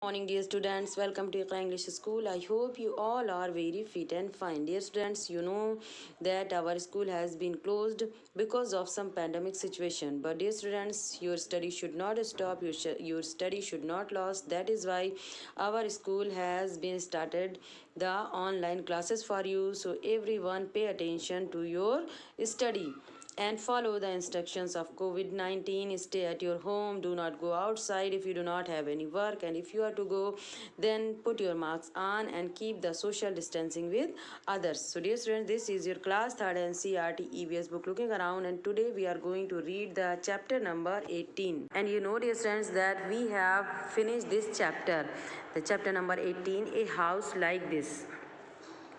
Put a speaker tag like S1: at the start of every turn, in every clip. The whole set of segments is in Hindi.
S1: Morning, dear students. Welcome to Iqra English School. I hope you all are very fit and fine. Dear students, you know that our school has been closed because of some pandemic situation. But dear students, your study should not stop. Your study should not lose. That is why our school has been started the online classes for you. So everyone pay attention to your study and follow the instructions of COVID-19. Stay at your home, do not go outside if you do not have any work, and if you are to go, then put your masks on and keep the social distancing with others. So dear students, this is your class 3rd NCERT EVS book Looking Around, and today we are going to read the chapter number 18. And you know, dear students, that we have finished this chapter, the chapter number 18, A House Like This.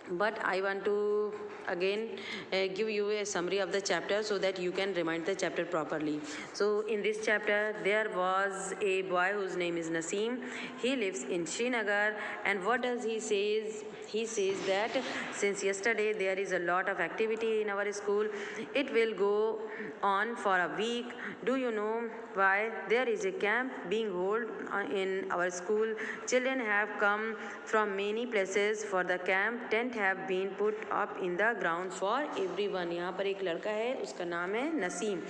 S1: But I want to again give you a summary of the chapter so that you can remind the chapter properly. So in this chapter there was a boy whose name is Naseem. He lives in Srinagar, and what does he says? He says that since yesterday there is a lot of activity in our school. It will go on for a week. Do you know why? There is a camp being held in our school. Children have come from many places for the camp. Tent have been put up in the ground for everyone. यहाँ पर एक लड़का है, उसका नाम है नसीम.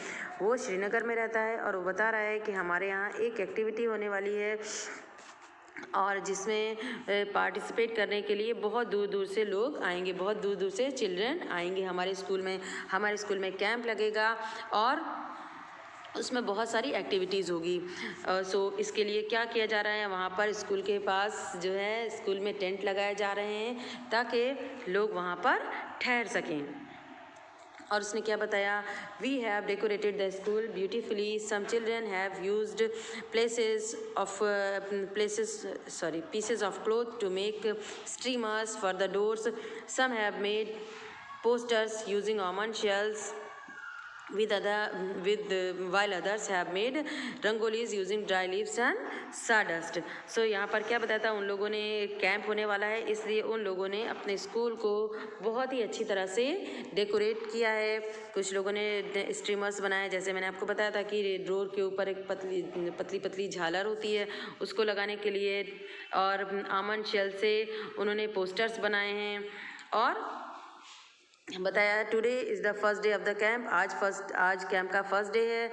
S1: वो श्रीनगर में रहता है और वो बता रहा है कि हमारे यहाँ एक एक्टिविटी होने वाली है और जिसमें पार्टिसिपेट करने के लिए बहुत दूर दूर से लोग आएंगे, बहुत दूर दूर से चिल्ड्रन आएंगे हमारे स्कूल में कैंप लगेगा और उसमें बहुत सारी एक्टिविटीज़ होगी. सो इसके लिए क्या किया जा रहा है, वहाँ पर स्कूल के पास जो है स्कूल में टेंट लगाए जा रहे हैं ताकि लोग वहाँ पर ठहर सकें. और उसने क्या बताया, we have decorated the school beautifully. Some children have used pieces of cloth to make streamers for the doors. Some have made posters using almond shells while others have made rangolis using dry leaves and sawdust. So यहाँ पर क्या बताया था, उन लोगों ने कैंप होने वाला है इसलिए उन लोगों ने अपने स्कूल को बहुत ही अच्छी तरह से डेकोरेट किया है. कुछ लोगों ने स्ट्रीमर्स बनाए, जैसे मैंने आपको बताया था कि डोर के ऊपर एक पतली पतली झालर होती है उसको लगाने के लिए, और आमंड शेल से उन्होंने पोस्टर्स बनाए हैं. और बताया today is the first day of the camp. आज कैंप का फर्स्ट डे है.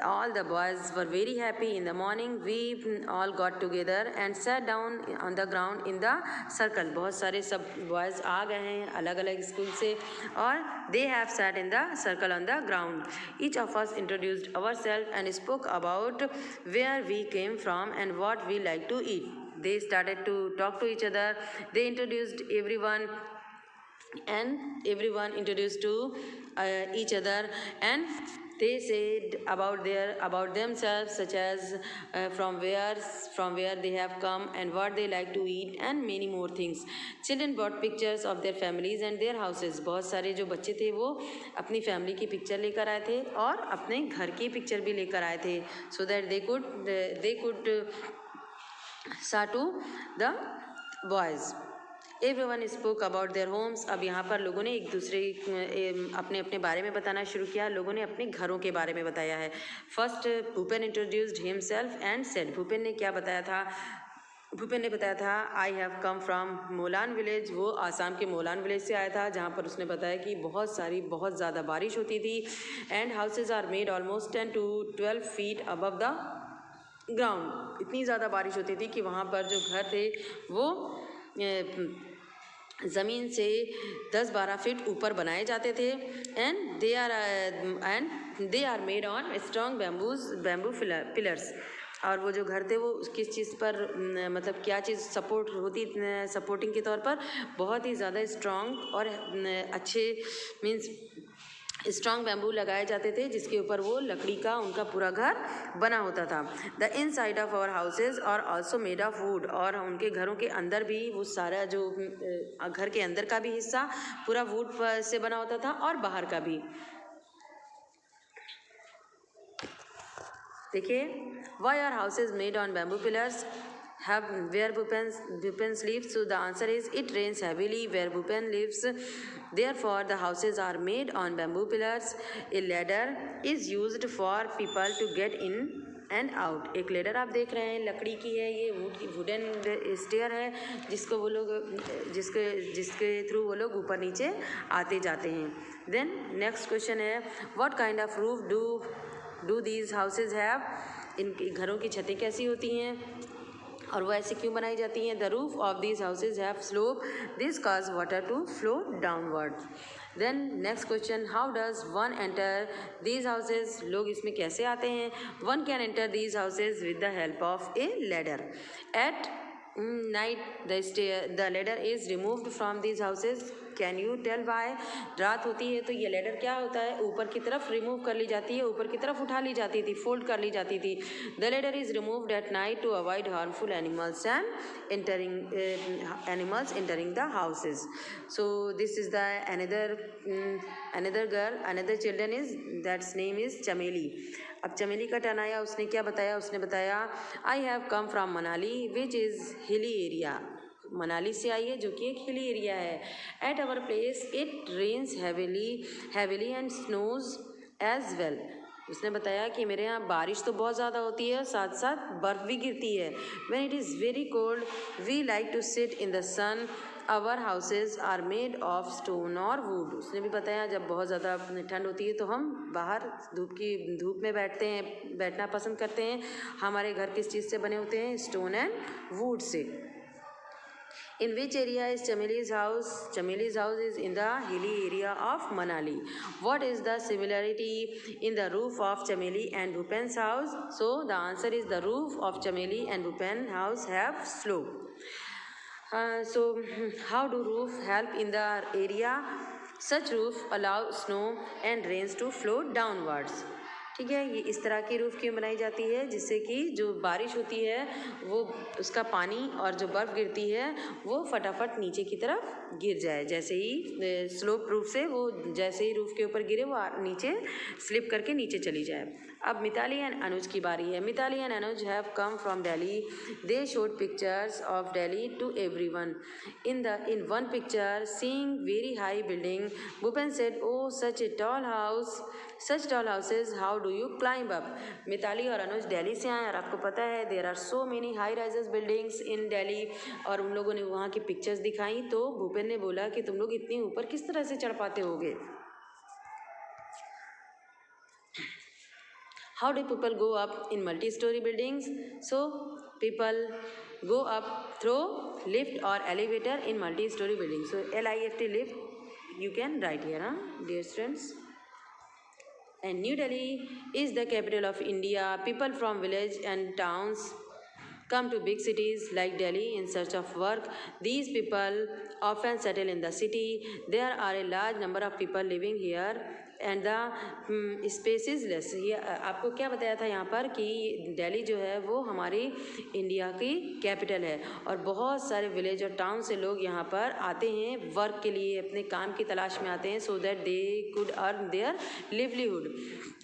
S1: All the boys were very happy. In the morning we all got together and sat down on the ground in the circle. बहुत सारे सब बॉयज़ आ गए हैं अलग अलग स्कूल से और they have sat in the circle on the ground. Each of us introduced our self and spoke about where we came from and what we like to eat. They started to talk to each other. They introduced everyone and everyone introduced to each other, and they said about themselves, such as from where they have come and what they like to eat and many more things. Children brought pictures of their families and their houses. बहुत सारे जो बच्चे थे वो अपनी फैमिली की पिक्चर लेकर आए थे और अपने घर की पिक्चर भी लेकर आए थे, so that they could show to the boys. Everyone spoke about their homes. अब यहाँ पर लोगों ने एक दूसरे अपने अपने बारे में बताना शुरू किया. लोगों ने अपने घरों के बारे में बताया है. First Bhupen introduced himself and said. Bhupen ने क्या बताया था, भूपेन ने बताया था I have come from Molan village. वो आसाम के मोलान विलेज से आया था जहाँ पर उसने बताया कि बहुत ज़्यादा बारिश होती थी. And houses are made almost 10 to 12 feet above the ground. इतनी ज़्यादा बारिश होती थी कि वहाँ पर जो घर थे वो ज़मीन से 10-12 फीट ऊपर बनाए जाते थे. And they are made on strong bamboo pillars. और वो जो घर थे वो किस चीज़ पर मतलब क्या चीज़ सपोर्टिंग के तौर पर बहुत ही ज़्यादा स्ट्रॉन्ग और अच्छे मीन्स स्ट्रॉन्ग बैम्बू लगाए जाते थे जिसके ऊपर वो लकड़ी का उनका पूरा घर बना होता था. The inside of our houses are also made of wood. और उनके घरों के अंदर भी वो सारा जो घर के अंदर का भी हिस्सा पूरा वुड से बना होता था और बाहर का भी. देखिए, why are houses made on bamboo pillars have where Bhupen lives. So the answer is it rains heavily where Bhupen lives. Therefore the houses are made on bamboo pillars. A ladder is used for people to get in and out. एक लेडर आप देख रहे हैं लकड़ी की है, ये वुडन स्टेयर है जिसको वो लोग जिसके थ्रू वो लोग ऊपर नीचे आते जाते हैं। देन नेक्स्ट क्वेश्चन है what kind of roof do these houses have. इन घरों की छतें कैसी होती हैं और वो ऐसे क्यों बनाई जाती हैं। The roof of these houses have slope, this cause water to flow downward. Then next question how does one enter these houses. लोग इसमें कैसे आते हैं। One can enter these houses with the help of a ladder. At night the ladder is removed from these houses, can you tell why. रात होती है तो ये लेडर क्या होता है, ऊपर की तरफ रिमूव कर ली जाती है, ऊपर की तरफ उठा ली जाती थी, फोल्ड कर ली जाती थी। The ladder is removed at night to avoid harmful animals and entering the houses. So this is the another girl, another children is that's name is चमेली। अब चमेली का टर्न आया, उसने क्या बताया, उसने बताया I have come from Manali which is hilly area. Manali से आई है जो कि एक हिली एरिया है। At our place it rains heavily and snows as well. उसने बताया कि मेरे यहाँ बारिश तो बहुत ज़्यादा होती है, साथ साथ बर्फ़ भी गिरती है। When it is very cold we like to sit in the sun, our houses are made of stone और वुड। उसने भी बताया जब बहुत ज़्यादा ठंड होती है तो हम बाहर धूप में बैठना पसंद करते हैं। हमारे घर किस चीज़ से बने होते हैं, stone and would say. In which area is Chameli's house? Chameli's house is in the hilly area of Manali. What is the similarity in the roof of Chameli and Bhupen's house? So the answer is the roof of Chameli and Bhupen house have slope. So how do roof help in the area? Such roof allow snow and rains to flow downwards. ठीक है, ये इस तरह की रूफ़ क्यों बनाई जाती है, जिससे कि जो बारिश होती है वो उसका पानी और जो बर्फ़ गिरती है वो फटाफट नीचे की तरफ गिर जाए। जैसे ही स्लोप रूफ से वो जैसे ही रूफ़ के ऊपर गिरे वो नीचे स्लिप करके नीचे चली जाए। अब मिताली एंड अनुज की बारी है। Mitali and Anuj have come from Delhi, they showed pictures of Delhi to everyone. In one picture seeing very high building, Bhupen said oh such a tall house, such tall houses how do you climb up. Mitali और अनुज दिल्ली से आए और आपको पता है there are so many high rises buildings in Delhi, और उन लोगों ने वहाँ की पिक्चर्स दिखाई तो भूपेन ने बोला कि तुम लोग इतनी ऊपर किस तरह से चढ़ पाते होगे। How do people go up in multi-story buildings? So people go up through lift or elevator in multi-story buildings. So LIFT lift you can write here, dear students. And New Delhi is the capital of India. People from village and towns come to big cities like Delhi in search of work. These people often settle in the city. There are a large number of people living here and the space is less. ये आपको क्या बताया था यहाँ पर कि दिल्ली जो है वो हमारी इंडिया की कैपिटल है और बहुत सारे विलेज और टाउन से लोग यहाँ पर आते हैं वर्क के लिए, अपने काम की तलाश में आते हैं, so that they could earn there livelihood.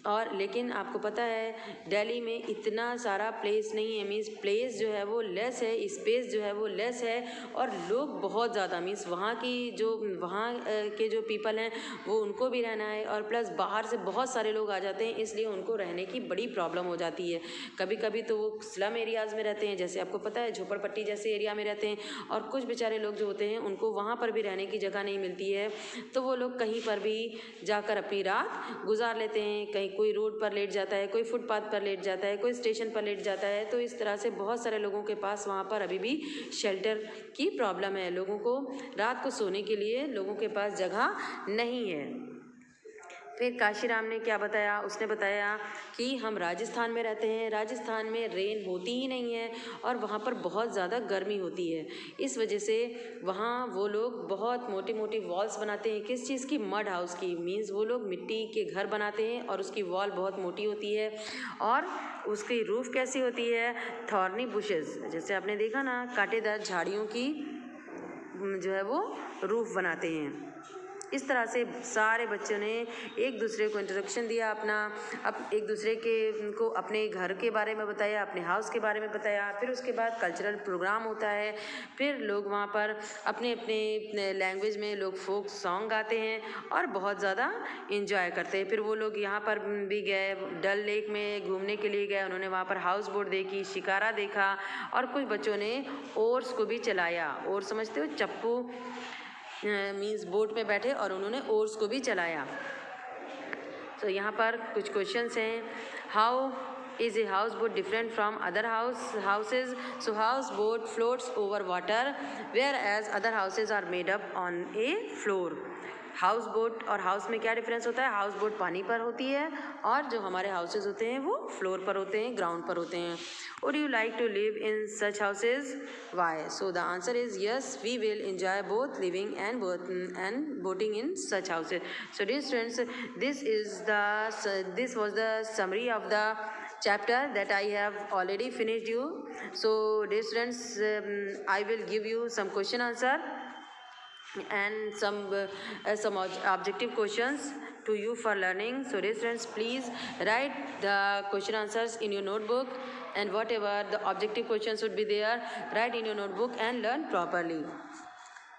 S1: और लेकिन आपको पता है दिल्ली में इतना सारा प्लेस नहीं है, मीन्स प्लेस जो है वो लेस है, स्पेस जो है वो लेस है और लोग बहुत ज़्यादा, मीन्स वहाँ के जो पीपल हैं वो उनको भी रहना है और प्लस बाहर से बहुत सारे लोग आ जाते हैं, इसलिए उनको रहने की बड़ी प्रॉब्लम हो जाती है। कभी कभी तो वो स्लम एरियाज़ में रहते हैं, जैसे आपको पता है झोपड़पट्टी जैसे एरिया में रहते हैं, और कुछ बेचारे लोग जो होते हैं उनको वहाँ पर भी रहने की जगह नहीं मिलती है, तो वो लोग कहीं पर भी जाकर अपनी रात गुजार लेते हैं। कहीं कोई रोड पर लेट जाता है, कोई फुटपाथ पर लेट जाता है, कोई स्टेशन पर लेट जाता है, तो इस तरह से बहुत सारे लोगों के पास वहाँ पर अभी भी शेल्टर की प्रॉब्लम है। लोगों को रात को सोने के लिए लोगों के पास जगह नहीं है। फिर काशीराम ने क्या बताया, उसने बताया कि हम राजस्थान में रहते हैं, राजस्थान में रेन होती ही नहीं है और वहाँ पर बहुत ज़्यादा गर्मी होती है, इस वजह से वहाँ वो लोग बहुत मोटी मोटी वॉल्स बनाते हैं। किस चीज़ की, मड हाउस की, मीन्स वो लोग मिट्टी के घर बनाते हैं और उसकी वॉल बहुत मोटी होती है और उसकी रूफ़ कैसी होती है, थॉर्नी बुशेस, जैसे आपने देखा ना कांटेदार झाड़ियों की जो है वो रूफ़ बनाते हैं। इस तरह से सारे बच्चों ने एक दूसरे को इंट्रोडक्शन दिया अपना, एक दूसरे को अपने घर के बारे में बताया, अपने हाउस के बारे में बताया। फिर उसके बाद कल्चरल प्रोग्राम होता है, फिर लोग वहाँ पर अपने अपने लैंग्वेज में लोग फोक सॉन्ग गाते हैं और बहुत ज़्यादा इंजॉय करते हैं। फिर वो लोग यहाँ पर भी गए, डल लेक में घूमने के लिए गए, उन्होंने वहाँ पर हाउस बोट देखी, शिकारा देखा और कुछ बच्चों ने ओर्स को भी चलाया। ओर समझते हो, चप्पू मीन्स बोट में बैठे और उन्होंने ओर्स को भी चलाया। तो यहाँ पर कुछ क्वेश्चंस हैं। How is a house boat different from other houses? So house boat floats over water whereas other houses are made up on a floor. House boat और हाउस में क्या डिफरेंस होता है? हाउस बोट पानी पर होती है और जो हमारे हाउसेज होते हैं वो फ्लोर पर होते हैं, ग्राउंड पर होते हैं। Would you like to live in such houses? Why? So the answer is yes, we will enjoy both living and boating in such houses. So dear students, this was the summary of the chapter that I have already finished you. So dear students, I will give you some question answer and some objective questions to you for learning. So dear students, please write the question answers in your notebook, and whatever the objective questions would be there, write in your notebook and learn properly.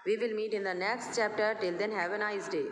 S1: We will meet in the next chapter. Till then, have a nice day.